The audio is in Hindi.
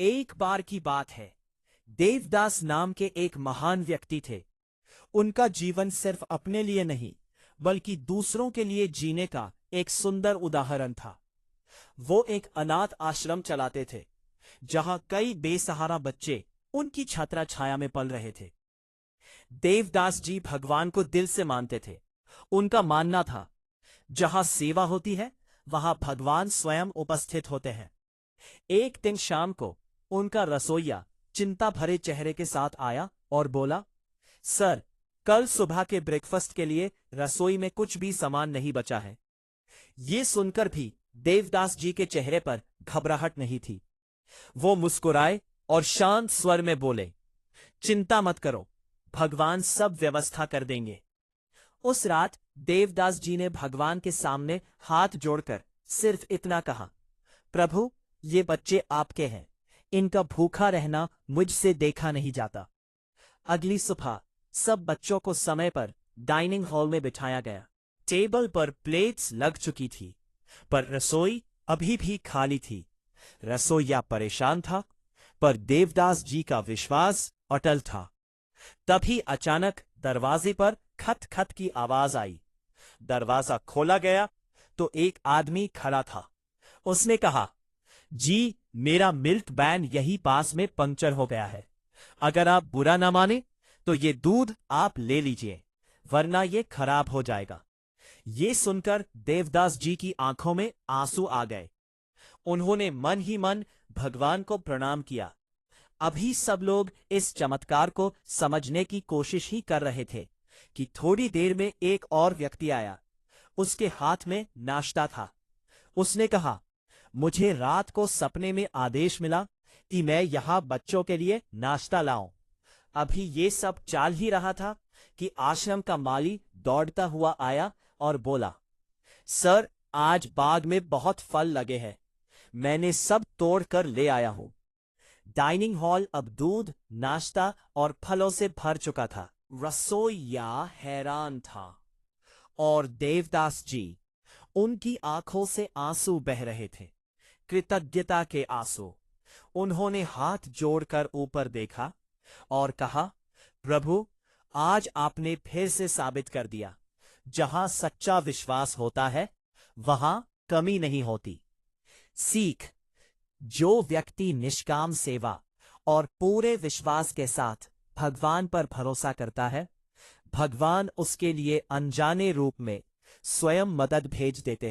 एक बार की बात है। देवदास नाम के एक महान व्यक्ति थे। उनका जीवन सिर्फ अपने लिए नहीं, बल्कि दूसरों के लिए जीने का एक सुंदर उदाहरण था। वो एक अनाथ आश्रम चलाते थे, जहां कई बेसहारा बच्चे उनकी छत्र छाया में पल रहे थे। देवदास जी भगवान को दिल से मानते थे। उनका मानना था, जहां सेवा होती है, वहां भगवान स्वयं उपस्थित होते हैं। एक दिन शाम को उनका रसोइया चिंता भरे चेहरे के साथ आया और बोला, सर, कल सुबह के ब्रेकफास्ट के लिए रसोई में कुछ भी सामान नहीं बचा है। ये सुनकर भी देवदास जी के चेहरे पर घबराहट नहीं थी। वो मुस्कुराए और शांत स्वर में बोले, चिंता मत करो, भगवान सब व्यवस्था कर देंगे। उस रात देवदास जी ने भगवान के सामने हाथ जोड़कर सिर्फ इतना कहा, प्रभु, ये बच्चे आपके हैं, इनका भूखा रहना मुझसे देखा नहीं जाता। अगली सुबह सब बच्चों को समय पर डाइनिंग हॉल में बिठाया गया। टेबल पर प्लेट्स लग चुकी थी, पर रसोई अभी भी खाली थी। रसोइया परेशान था, पर देवदास जी का विश्वास अटल था। तभी अचानक दरवाजे पर खट खट की आवाज आई। दरवाजा खोला गया तो एक आदमी खड़ा था। उसने कहा, जी, मेरा मिल्क वैन यही पास में पंक्चर हो गया है। अगर आप बुरा ना माने तो ये दूध आप ले लीजिए, वरना ये खराब हो जाएगा। ये सुनकर देवदास जी की आंखों में आंसू आ गए। उन्होंने मन ही मन भगवान को प्रणाम किया। अभी सब लोग इस चमत्कार को समझने की कोशिश ही कर रहे थे कि थोड़ी देर में एक और व्यक्ति आया। उसके हाथ में नाश्ता था। उसने कहा, मुझे रात को सपने में आदेश मिला कि मैं यहां बच्चों के लिए नाश्ता लाऊं। अभी ये सब चाल ही रहा था कि आश्रम का माली दौड़ता हुआ आया और बोला, सर, आज बाग में बहुत फल लगे हैं, मैंने सब तोड़ कर ले आया हूं। डाइनिंग हॉल अब दूध, नाश्ता और फलों से भर चुका था। रसोइया हैरान था और देवदास जी, उनकी आंखों से आंसू बह रहे थे, कृतज्ञता के आंसू। उन्होंने हाथ जोड़कर ऊपर देखा और कहा, प्रभु, आज आपने फिर से साबित कर दिया, जहां सच्चा विश्वास होता है वहां कमी नहीं होती। सीख, जो व्यक्ति निष्काम सेवा और पूरे विश्वास के साथ भगवान पर भरोसा करता है, भगवान उसके लिए अनजाने रूप में स्वयं मदद भेज देते हैं।